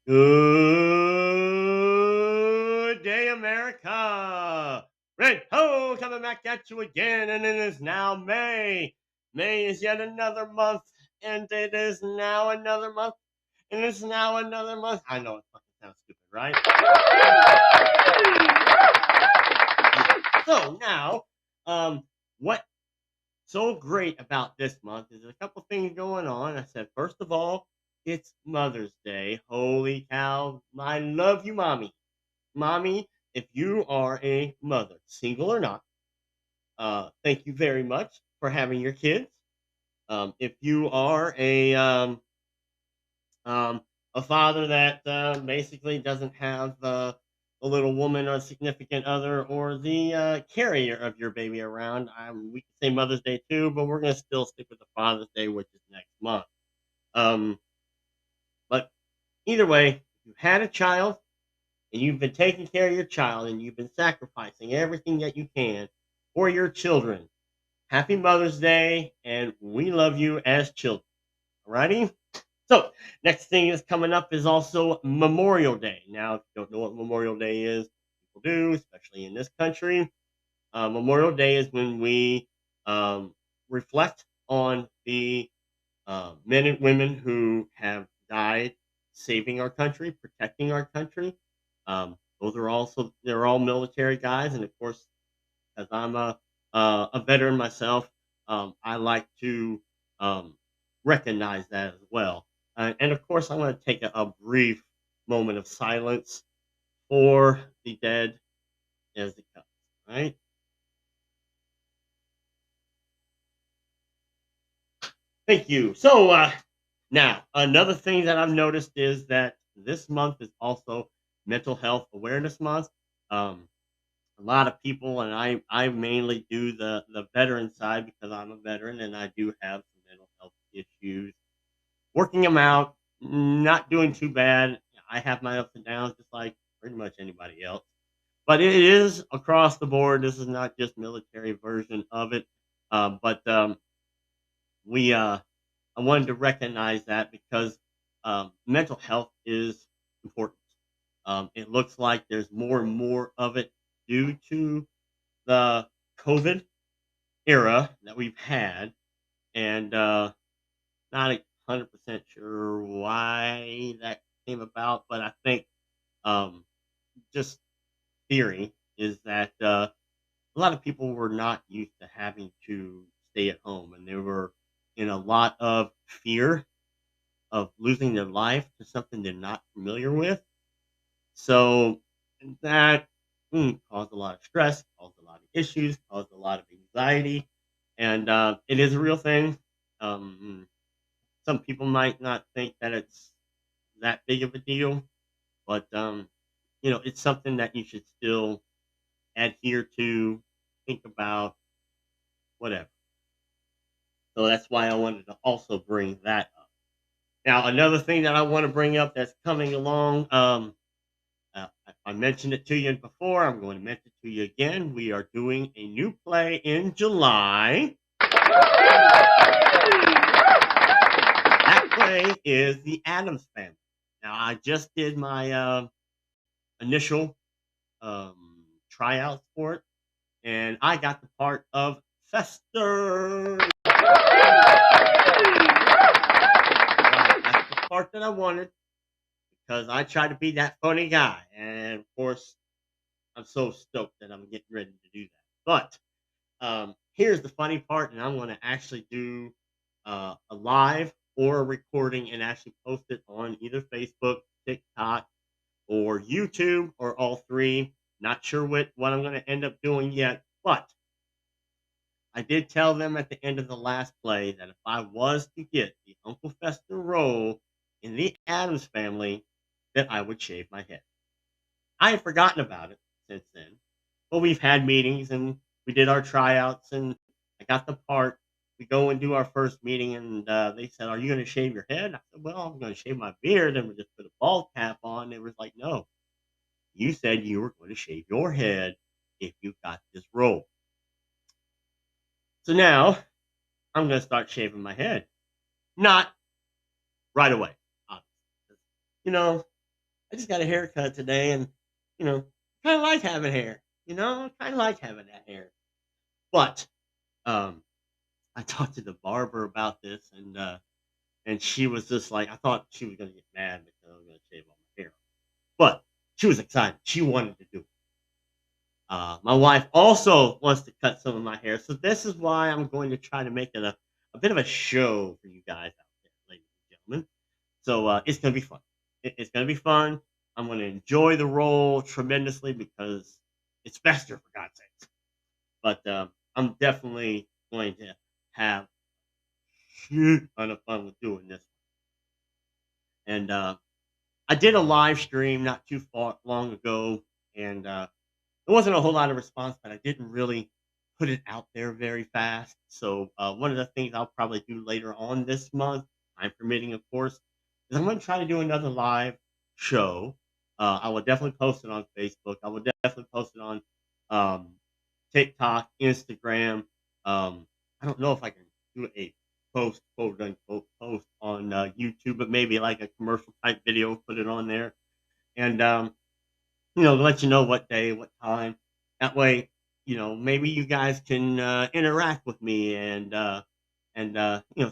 Good day, America. Red Ho coming back at you again, and it is now May. May is yet another month, and it is now another month, and it's now another month. I know it fucking sounds stupid, right? So now, what so great about this month is a couple things going on. I said, first of all, it's Mother's Day. Holy cow! I love you, mommy. Mommy, if you are a mother, single or not, thank you very much for having your kids. If you are um, a father that basically doesn't have a little woman or significant other or the carrier of your baby around, we can say Mother's Day too, but we're going to still stick with the Father's Day, which is next month. Um, but either way, if you had a child and you've been taking care of your child and you've been sacrificing everything that you can for your children. Happy Mother's Day, and we love you as children. Alrighty? So, next thing is coming up is also Memorial Day. Now, if you don't know what Memorial Day is, people do, especially in this country. Memorial Day is when we um, reflect on the men and women who have died saving our country, protecting our country. Those are also they're all military guys, and of course, as I'm a veteran myself, I like to um, recognize that as well. And of course, I'm going to take a brief moment of silence for the dead as it comes. Right? Thank you. So now another thing that I've noticed is that this month is also Mental Health Awareness Month. Um, a lot of people, and I mainly do the veteran side because I'm a veteran and I do have some mental health issues. Working them out, not doing too bad. I have my ups and downs just like pretty much anybody else. But it is across the board. This is not just military version of it. But we I wanted to recognize that because mental health is important. It looks like there's more and more of it due to the COVID era that we've had, and not 100% sure why that came about, but I think um, just theory is that a lot of people were not used to having to stay at home, and they were in a lot of fear of losing their life to something they're not familiar with. So that caused a lot of stress, caused a lot of issues, caused a lot of anxiety, and it is a real thing. Um, some people might not think that it's that big of a deal, but it's something that you should still adhere to, think about, whatever. So that's why I wanted to also bring that up. Now, another thing that I want to bring up that's coming along, I mentioned it to you before. I'm going to mention it to you again. We are doing a new play in July. That play is The Addams Family. Now, I just did my initial tryouts for it, and I got the part of Fester. Right, that's the part that I wanted because I try to be that funny guy, and of course, I'm so stoked that I'm getting ready to do that. But here's the funny part, and I'm going to actually do a live or a recording and actually post it on either Facebook, TikTok, or YouTube, or all three. Not sure what I'm going to end up doing yet, but I did tell them at the end of the last play that if I was to get the Uncle Fester role in the Adams Family, that I would shave my head. I had forgotten about it since then, but we've had meetings and we did our tryouts and I got the part. We go and do our first meeting and they said, "Are you going to shave your head?" I said, "Well, I'm going to shave my beard and we just put a bald cap on." They was like, "No, you said you were going to shave your head if you got this role." So now I'm going to start shaving my head. Not right away, obviously. You know, I just got a haircut today, and kind of like having hair. Kind of like having that hair. But um, I talked to the barber about this, and she was just like, I thought she was gonna get mad because I was gonna shave all my hair, but she was excited. She wanted to do it. My wife also wants to cut some of my hair, so this is why I'm going to try to make it a bit of a show for you guys out there, ladies and gentlemen. So it's gonna be fun. It's gonna be fun. I'm gonna enjoy the role tremendously because it's Fester, for God's sakes. But I'm definitely going to have shit ton of fun with doing this. And I did a live stream not too far long ago, and there wasn't a whole lot of response, but I didn't really put it out there very fast. So one of the things I'll probably do later on this month, time permitting, of course, is I'm going to try to do another live show. I will definitely post it on Facebook. I will definitely post it on um, TikTok, Instagram. I don't know if I can do a post, quote unquote, post on YouTube, but maybe like a commercial type video, put it on there. And let you know what day, what time. That way, maybe you guys can interact with me and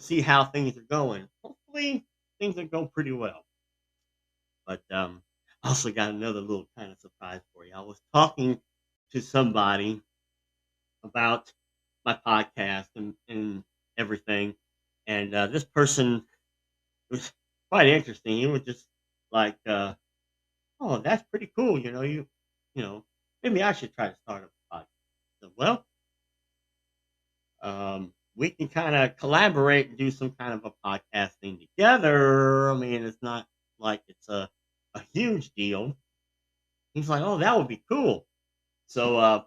see how things are going. Hopefully, things are going pretty well. But I also got another little kind of surprise for you. I was talking to somebody about my podcast and everything, and this person was quite interesting. He was just like, "Oh, that's pretty cool. You know, maybe I should try to start a podcast." So, well, we can kind of collaborate and do some kind of a podcast thing together. I mean, it's not like it's a huge deal. He's like, "Oh, that would be cool." So,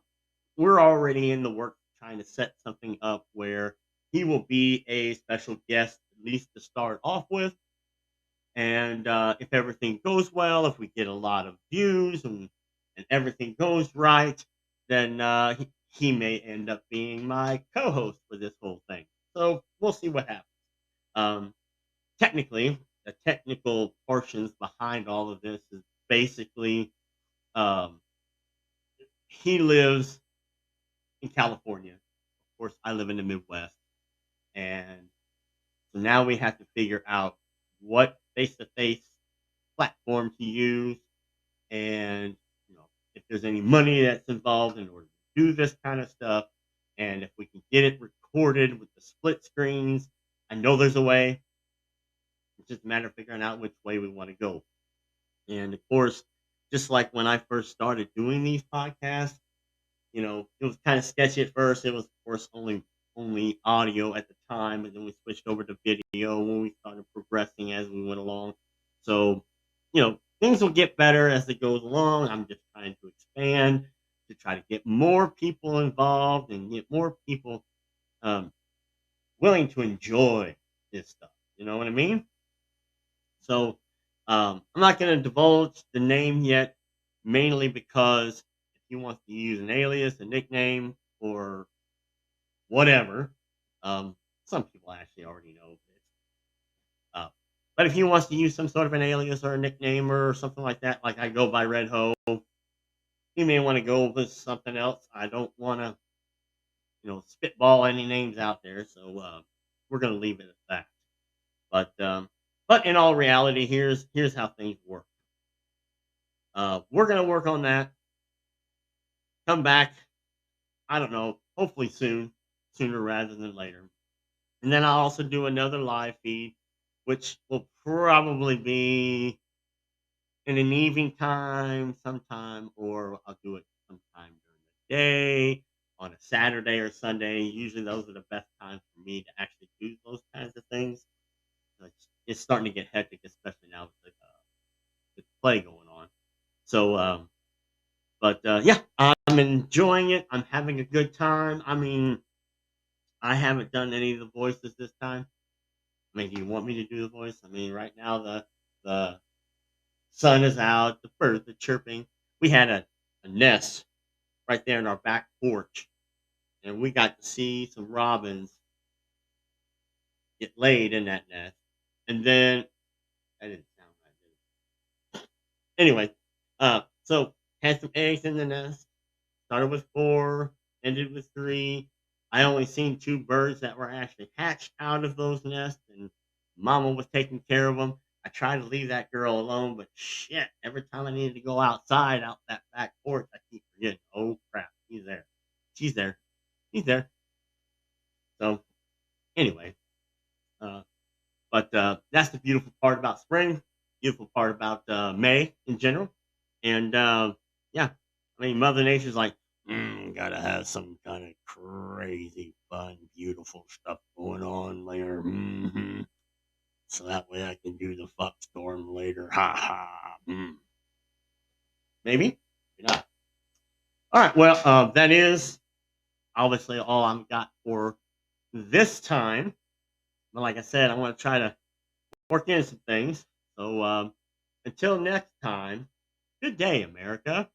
we're already in the work trying to set something up where he will be a special guest, at least to start off with. And if everything goes well, if we get a lot of views and everything goes right, then he may end up being my co-host for this whole thing. So we'll see what happens. Um, Technically, the technical portions behind all of this is basically um, he lives in California. Of course, I live in the Midwest, and so now we have to figure out what face-to-face platform to use and if there's any money that's involved in order to do this kind of stuff, and if we can get it recorded with the split screens. I know there's a way. It's just a matter of figuring out which way we want to go. And of course, just like when I first started doing these podcasts, it was kind of sketchy at first. It was, of course, only audio at the time, and then we switched over to video when we started progressing as we went along. So, things will get better as it goes along. I'm just trying to expand to try to get more people involved and get more people um, willing to enjoy this stuff. You know what I mean? So, I'm not going to divulge the name yet, mainly because if he wants to use an alias, a nickname, or whatever, um, some people actually already know this. But if he wants to use some sort of an alias or a nickname or something like that, like I go by Red Ho, he may want to go with something else. I don't want to, spitball any names out there, so we're going to leave it at that. But but in all reality, here's how things work. We're going to work on that. Come back. I don't know. Hopefully soon, sooner rather than later. And then I'll also do another live feed, which will probably be in an evening time sometime, or I'll do it sometime during the day on a Saturday or Sunday. Usually those are the best times for me to actually do those kinds of things. It's starting to get hectic, especially now with play going on. So, but yeah, I'm enjoying it. I'm having a good time. I mean, I haven't done any of the voices this time. I mean, do you want me to do the voice? I mean, right now the sun is out, the birds are chirping. We had a nest right there in our back porch, and we got to see some robins get laid in that nest. And then that didn't sound right. Did it? Anyway, so had some eggs in the nest. Started with four, ended with three. I only seen two birds that were actually hatched out of those nests, and Mama was taking care of them. I tried to leave that girl alone, but shit, every time I needed to go outside, out that back porch, I keep forgetting. Oh crap, he's there. She's there. He's there. So anyway, uh, but that's the beautiful part about spring. Beautiful part about May in general, and yeah, I mean Mother Nature's like, gotta have some kind of crazy, fun, beautiful stuff going on later. So that way I can do the fuck storm later. Ha ha. Maybe, maybe not. All right. Well, that is obviously all I've got for this time. But like I said, I want to try to work in some things. So until next time, good day, America.